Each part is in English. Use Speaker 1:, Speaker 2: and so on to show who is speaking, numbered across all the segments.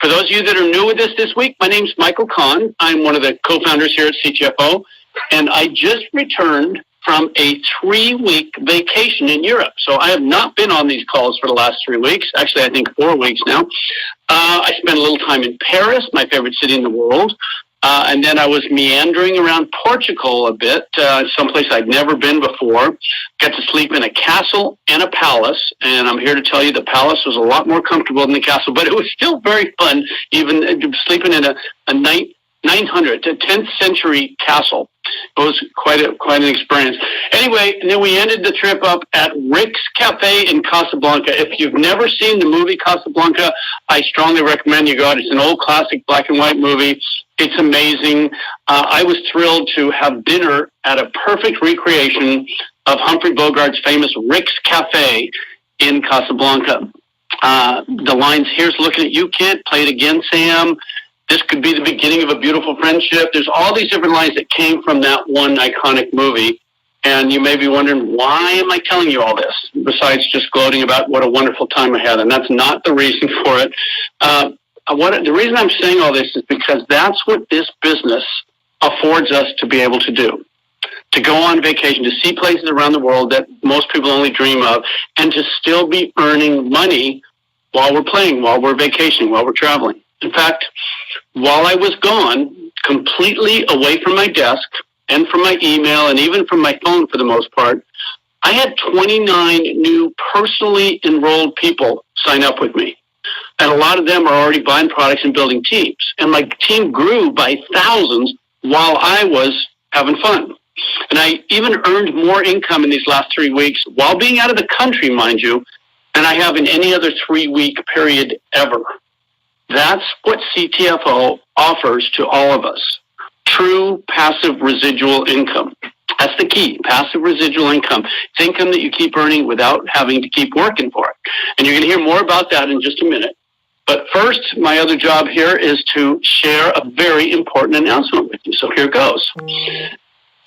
Speaker 1: For those of you that are new with us this week, my name's Michael Kahn. I'm one of the co-founders here at CTFO, and I just returned from a 3-week vacation in Europe. So I have not been on these calls for the last 3 weeks. Actually, I think 4 weeks now. I spent a little time in Paris, my favorite city in the world. And then I was meandering around Portugal a bit, someplace I'd never been before. Got to sleep in a castle and a palace, and I'm here to tell you the palace was a lot more comfortable than the castle, but it was still very fun, even sleeping in a 10th century castle. It was quite an experience. Anyway, and then we ended the trip up at Rick's Cafe in Casablanca. If you've never seen the movie Casablanca, I strongly recommend you go out. It's an old classic black and white movie. It's amazing. I was thrilled to have dinner at a perfect recreation of Humphrey Bogart's famous Rick's Cafe in Casablanca. The lines, "Here's looking at you, kid. Play it again, Sam. This could be the beginning of a beautiful friendship." There's all these different lines that came from that one iconic movie. And you may be wondering, why am I telling you all this, besides just gloating about what a wonderful time I had? And that's not the reason for it. The reason I'm saying all this is because that's what this business affords us to be able to do. To go on vacation, to see places around the world that most people only dream of, and to still be earning money while we're playing, while we're vacationing, while we're traveling. In fact, while I was gone, completely away from my desk and from my email and even from my phone for the most part, I had 29 new personally enrolled people sign up with me. And a lot of them are already buying products and building teams. And my team grew by thousands while I was having fun. And I even earned more income in these last 3 weeks while being out of the country, mind you, than I have in any other 3-week period ever. That's what CTFO offers to all of us. True passive residual income. That's the key, passive residual income. It's income that you keep earning without having to keep working for it. And you're going to hear more about that in just a minute. But first, my other job here is to share a very important announcement with you. So here goes.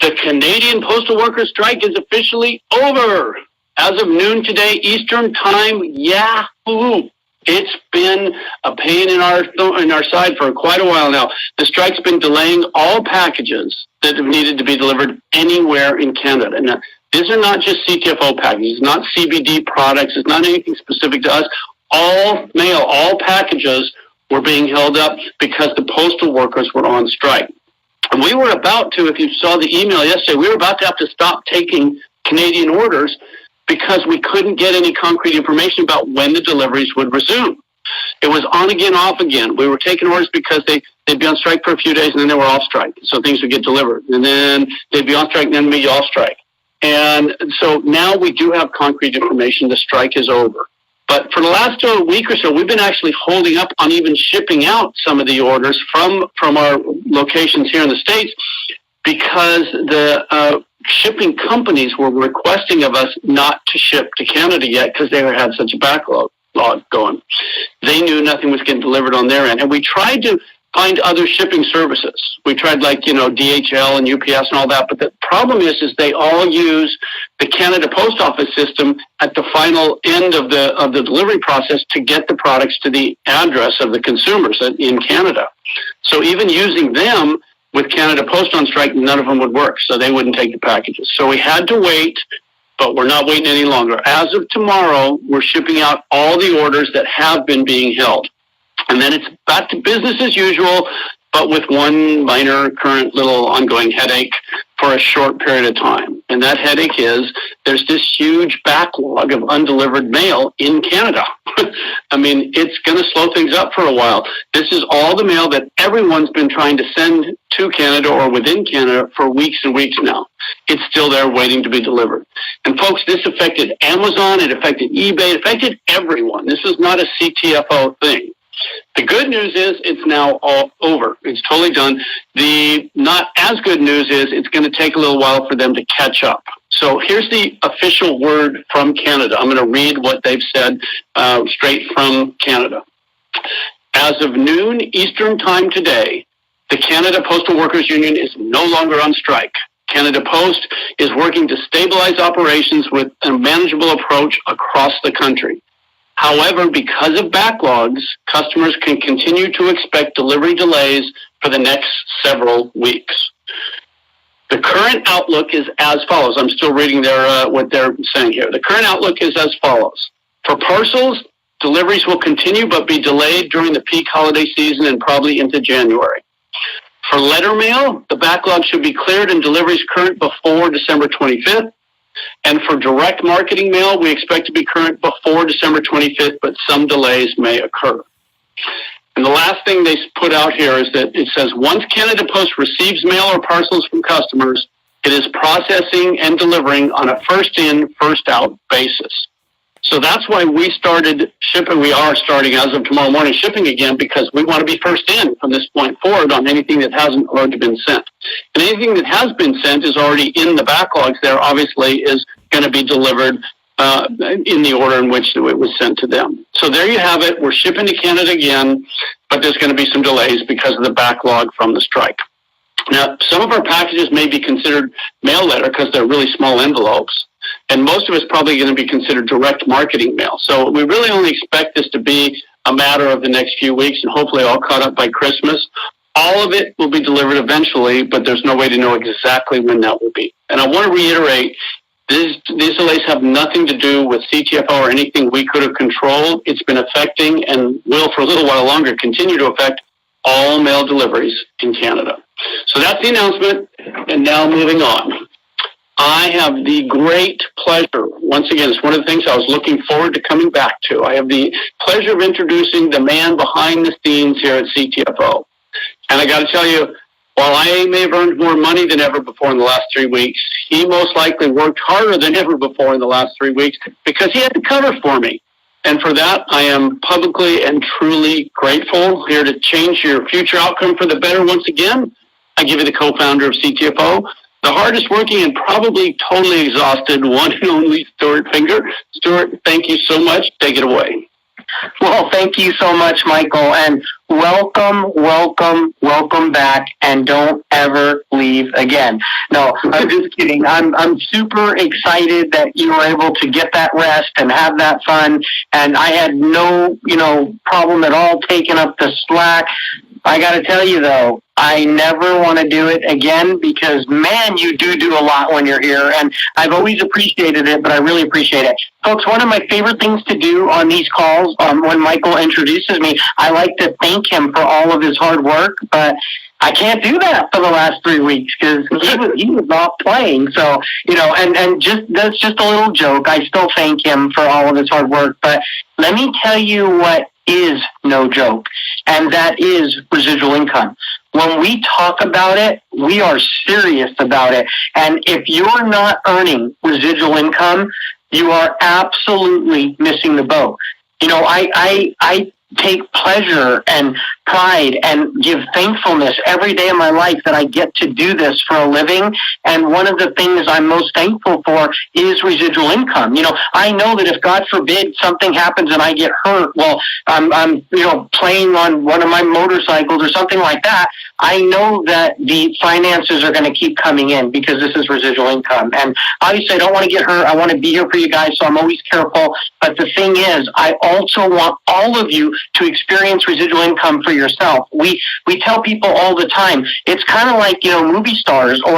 Speaker 1: The Canadian Postal Workers strike is officially over. As of noon today, Eastern Time, yahoo! It's been a pain in our side for quite a while now. The strike's been delaying all packages that have needed to be delivered anywhere in Canada. Now, these are not just CTFO packages, not CBD products, it's not anything specific to us. All mail, all packages were being held up because the postal workers were on strike. And we were about to, if you saw the email yesterday, we were about to have to stop taking Canadian orders because we couldn't get any concrete information about when the deliveries would resume. It was on again, off again. We were taking orders because they'd be on strike for a few days and then they were off strike. So things would get delivered. And then they'd be on strike and then be off strike. And so now we do have concrete information. The strike is over. But for the last week or so, we've been actually holding up on even shipping out some of the orders from our locations here in the States because the shipping companies were requesting of us not to ship to Canada yet because they had such a backlog going. They knew nothing was getting delivered on their end. And we tried to find other shipping services. We tried DHL and UPS and all that. But the problem is they all use the Canada Post Office system at the final end of the delivery process to get the products to the address of the consumers in Canada. So even using them, with Canada Post on strike, none of them would work, so they wouldn't take the packages. So we had to wait, but we're not waiting any longer. As of tomorrow, we're shipping out all the orders that have been being held. And then it's back to business as usual, but with one minor current little ongoing headache for a short period of time. And that headache is there's this huge backlog of undelivered mail in Canada. I mean, it's going to slow things up for a while. This is all the mail that everyone's been trying to send to Canada or within Canada for weeks and weeks now. It's still there waiting to be delivered. And folks, this affected Amazon, it affected eBay, it affected everyone. This is not a CTFO thing. The good news is it's now all over. It's totally done. The not as good news is it's going to take a little while for them to catch up. So here's the official word from Canada. I'm going to read what they've said straight from Canada. As of noon Eastern Time today, the Canada Postal Workers Union is no longer on strike. Canada Post is working to stabilize operations with a manageable approach across the country. However, because of backlogs, customers can continue to expect delivery delays for the next several weeks. The current outlook is as follows. I'm still reading what they're saying here. The current outlook is as follows. For parcels, deliveries will continue but be delayed during the peak holiday season and probably into January. For letter mail, the backlog should be cleared and deliveries current before December 25th. And for direct marketing mail, we expect to be current before December 25th, but some delays may occur. And the last thing they put out here is that it says, once Canada Post receives mail or parcels from customers, it is processing and delivering on a first-in, first-out basis. So that's why we started shipping. We are starting as of tomorrow morning shipping again, because we want to be first in from this point forward on anything that hasn't already been sent. And anything that has been sent is already in the backlogs there, obviously, is going to be delivered in the order in which it was sent to them. So there you have it. We're shipping to Canada again, but there's going to be some delays because of the backlog from the strike. Now, some of our packages may be considered mail letter because they're really small envelopes. And most of it's probably going to be considered direct marketing mail. So we really only expect this to be a matter of the next few weeks and hopefully all caught up by Christmas. All of it will be delivered eventually, but there's no way to know exactly when that will be. And I want to reiterate, these delays have nothing to do with CTFO or anything we could have controlled. It's been affecting and will for a little while longer continue to affect all mail deliveries in Canada. So that's the announcement. And now moving on. I have the great pleasure, once again, it's one of the things I was looking forward to coming back to. I have the pleasure of introducing the man behind the scenes here at CTFO. And I got to tell you, while I may have earned more money than ever before in the last 3 weeks, he most likely worked harder than ever before in the last 3 weeks because he had to cover for me. And for that, I am publicly and truly grateful. Here to change your future outcome for the better once again, I give you the co-founder of CTFO, the hardest working and probably totally exhausted one and only Stuart Finger. Stuart, thank you so much. Take it away.
Speaker 2: Well, thank you so much, Michael, and welcome, welcome, welcome back, and don't ever leave again. No, I'm just kidding. I'm super excited that you were able to get that rest and have that fun, and I had no, problem at all taking up the slack. I got to tell you, though, I never want to do it again because, man, you do a lot when you're here, and I've always appreciated it, but I really appreciate it. Folks, one of my favorite things to do on these calls, when Michael introduces me, I like to thank him for all of his hard work, but I can't do that for the last 3 weeks because he was not playing. So, and that's just a little joke. I still thank him for all of his hard work, but let me tell you what is no joke, and that is residual income. When we talk about it, we are serious about it. And if you're not earning residual income, you are absolutely missing the boat. I take pleasure and pride and give thankfulness every day of my life that I get to do this for a living. And one of the things I'm most thankful for is residual income. I know that if God forbid something happens and I get hurt, well, I'm playing on one of my motorcycles or something like that, I know that the finances are going to keep coming in because this is residual income. And obviously I don't want to get hurt. I want to be here for you guys, so I'm always careful. But the thing is, I also want all of you to experience residual income for yourself. We tell people all the time, it's kind of like, movie stars or,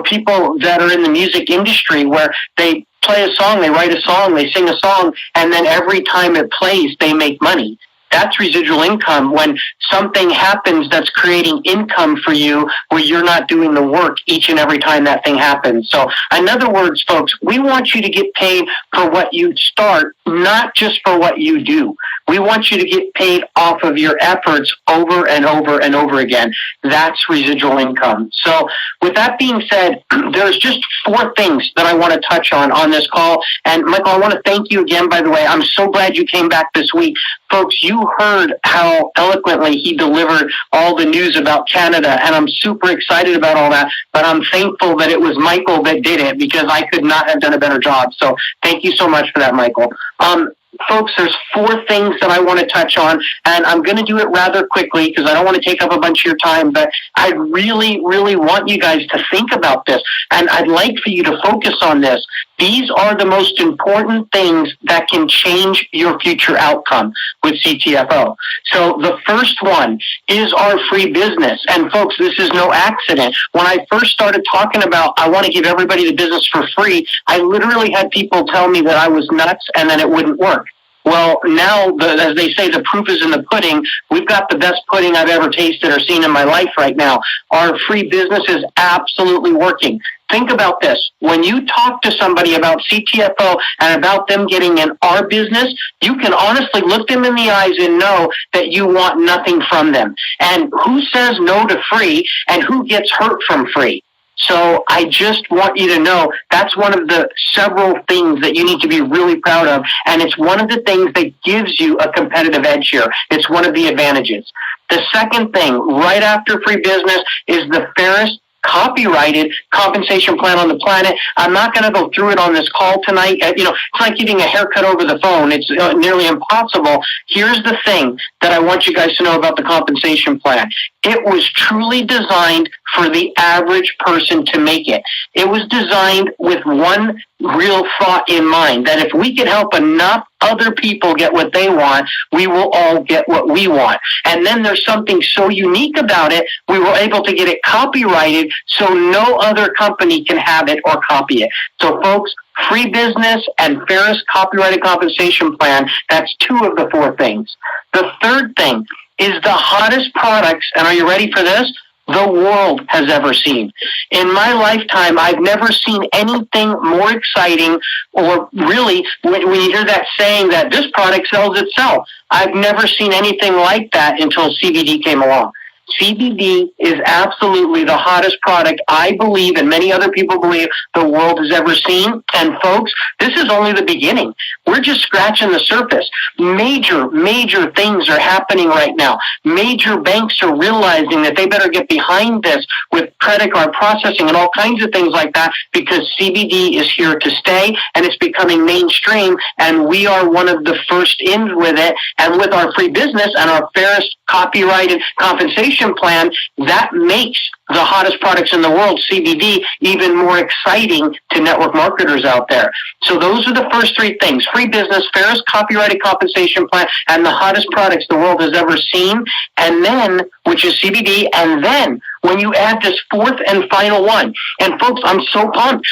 Speaker 2: people that are in the music industry where they play a song, they write a song, they sing a song, and then every time it plays, they make money. That's residual income when something happens that's creating income for you where you're not doing the work each and every time that thing happens. So in other words, folks, we want you to get paid for what you start, not just for what you do. We want you to get paid off of your efforts over and over and over again. That's residual income. So with that being said, there's just 4 things that I want to touch on this call. And Michael, I want to thank you again, by the way. I'm so glad you came back this week. Folks, you heard how eloquently he delivered all the news about Canada, and I'm super excited about all that, but I'm thankful that it was Michael that did it because I could not have done a better job. So thank you so much for that, Michael. Folks, there's 4 things that I want to touch on, and I'm going to do it rather quickly because I don't want to take up a bunch of your time, but I really, really want you guys to think about this, and I'd like for you to focus on this These are the most important things that can change your future outcome with CTFO. So the first one is our free business. And folks, this is no accident. When I first started talking about I want to give everybody the business for free, I literally had people tell me that I was nuts and that it wouldn't work. Well, now, as they say, the proof is in the pudding. We've got the best pudding I've ever tasted or seen in my life right now. Our free business is absolutely working. Think about this. When you talk to somebody about CTFO and about them getting in our business, you can honestly look them in the eyes and know that you want nothing from them. And who says no to free and who gets hurt from free? So I just want you to know that's one of the several things that you need to be really proud of. And it's one of the things that gives you a competitive edge here. It's one of the advantages. The second thing, right after free business, is the fairest copyrighted compensation plan on the planet. I'm not going to go through it on this call tonight. It's like getting a haircut over the phone. It's nearly impossible. Here's the thing that I want you guys to know about the compensation plan. It was truly designed for the average person to make it. It was designed with one real thought in mind, that if we can help enough other people get what they want, we will all get what we want. And then there's something so unique about it, we were able to get it copyrighted so no other company can have it or copy it. So folks, free business and fairest copyrighted compensation plan, that's two of the four things. The third thing is the hottest products, and are you ready for this? The world has ever seen. In my lifetime, I've never seen anything more exciting, or really, when you hear that saying that this product sells itself, I've never seen anything like that until CBD came along. CBD is absolutely the hottest product I believe, and many other people believe, the world has ever seen. And folks, this is only the beginning. We're just scratching the surface. Major things are happening right now. Major banks are realizing that they better get behind this with credit card processing and all kinds of things like that, because CBD is here to stay and it's becoming mainstream, and we are one of the first in with it. And with our free business and our fairest copyrighted compensation plan, that makes the hottest products in the world, CBD, even more exciting to network marketers out there. So those are the first three things: free business, fairest copyrighted compensation plan, and the hottest products the world has ever seen. And then, which is CBD, and then when you add this fourth and final one, and folks, I'm so pumped.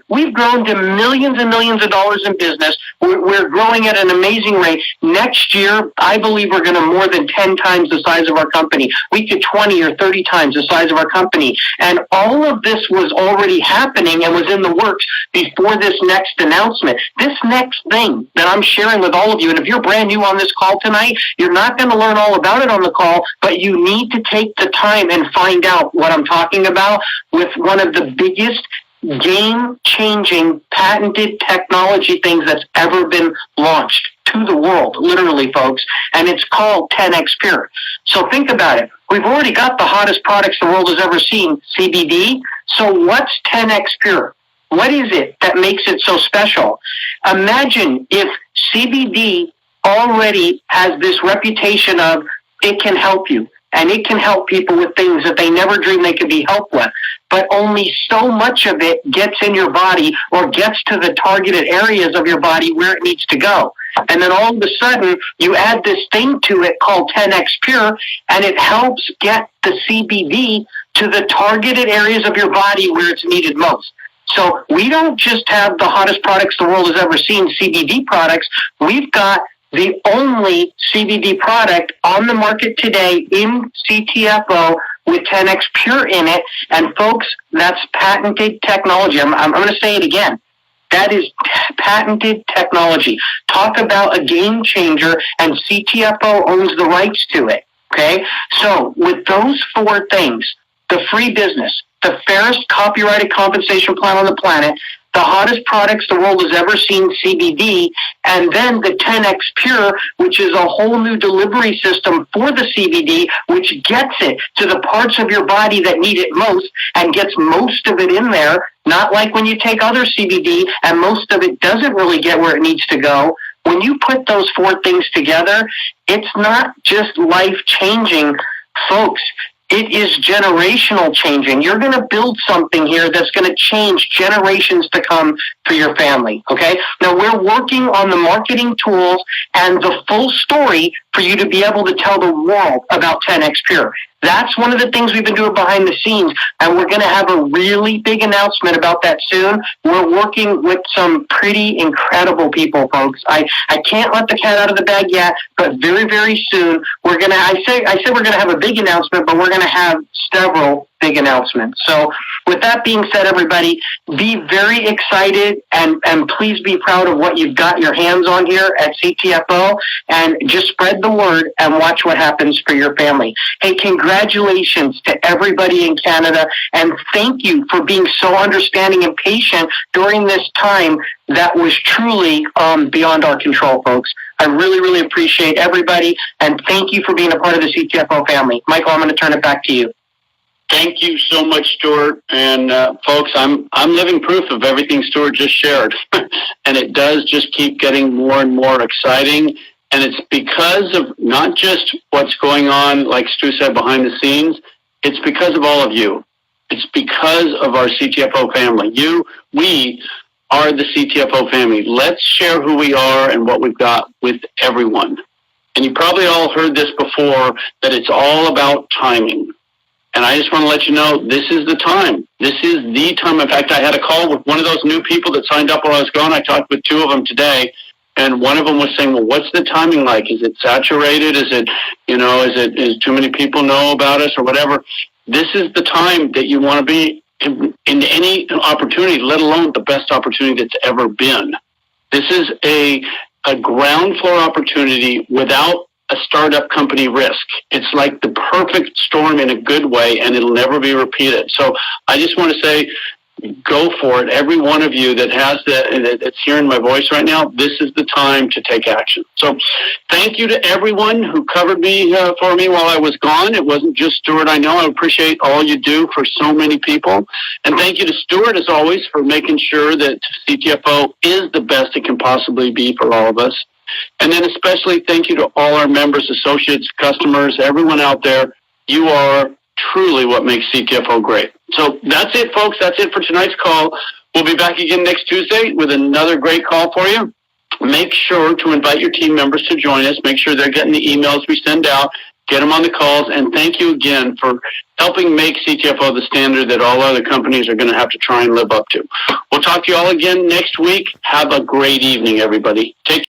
Speaker 2: We've grown to millions and millions of dollars in business. We're growing at an amazing rate. Next year, I believe we're going to more than 10 times the size of our company. We could 20 or 30 times the size of our company. And all of this was already happening and was in the works before this next announcement. This next thing that I'm sharing with all of you, and if you're brand new on this call tonight, you're not going to learn all about it on the call, but you need to take the time and find out what I'm talking about with one of the biggest game-changing patented technology things that's ever been launched to the world, literally, folks, and it's called 10X Pure. So think about it. We've already got the hottest products the world has ever seen, CBD. So what's 10X Pure? What is it that makes it so special? Imagine if CBD already has this reputation of it can help you, and it can help people with things that they never dreamed they could be helped with. But only so much of it gets in your body or gets to the targeted areas of your body where it needs to go. And then all of a sudden, you add this thing to it called 10X Pure, and it helps get the CBD to the targeted areas of your body where it's needed most. So we don't just have the hottest products the world has ever seen, CBD products. We've got the only CBD product on the market today in CTFO with 10X Pure in it. And folks, that's patented technology. I'm going to say it again. That is patented technology. Talk about a game changer, and CTFO owns the rights to it. Okay? So with those four things, the free business, the fairest copyrighted compensation plan on the planet, the hottest products the world has ever seen, CBD, and then the 10X Pure, which is a whole new delivery system for the CBD, which gets it to the parts of your body that need it most and gets most of it in there, not like when you take other CBD and most of it doesn't really get where it needs to go. When you put those four things together, it's not just life-changing, folks. It is generational changing. You're going to build something here that's going to change generations to come for your family. Okay. Now we're working on the marketing tools and the full story for you to be able to tell the world about 10X Pure. That's one of the things we've been doing behind the scenes, and we're going to have a really big announcement about that soon. We're working with some pretty incredible people, folks. I can't let the cat out of the bag yet, but very, very soon we're going to, I said we're going to have a big announcement, but we're going to have several big announcements. So with that being said, everybody, be very excited and please be proud of what you've got your hands on here at CTFO, and just spread the word and watch what happens for your family. Hey, congratulations to everybody in Canada, and thank you for being so understanding and patient during this time that was truly beyond our control, folks. I really, really appreciate everybody, and thank you for being a part of the CTFO family. Michael, I'm going to turn it back to you.
Speaker 1: Thank you so much, Stuart. And folks, I'm living proof of everything Stuart just shared. And it does just keep getting more and more exciting. And it's because of not just what's going on, like Stu said, behind the scenes. It's because of all of you. It's because of our CTFO family. We are the CTFO family. Let's share who we are and what we've got with everyone. And you probably all heard this before, that it's all about timing. And I just want to let you know, this is the time. This is the time. In fact, I had a call with one of those new people that signed up while I was gone. I talked with two of them today. And one of them was saying, well, what's the timing like? Is it saturated? Is it, is too many people know about us or whatever? This is the time that you want to be in any opportunity, let alone the best opportunity that's ever been. This is a ground floor opportunity without a startup company risk. It's like the perfect storm in a good way, and it'll never be repeated. So I just want to say, go for it. Every one of you that's hearing my voice right now, this is the time to take action. So thank you to everyone who covered me for me while I was gone. It wasn't just Stuart. I know I appreciate all you do for so many people. And thank you to Stuart, as always, for making sure that CTFO is the best it can possibly be for all of us. And then especially thank you to all our members, associates, customers, everyone out there. You are truly what makes CTFO great. So that's it, folks. That's it for tonight's call. We'll be back again next Tuesday with another great call for you. Make sure to invite your team members to join us. Make sure they're getting the emails we send out. Get them on the calls. And thank you again for helping make CTFO the standard that all other companies are going to have to try and live up to. We'll talk to you all again next week. Have a great evening, everybody. Take care.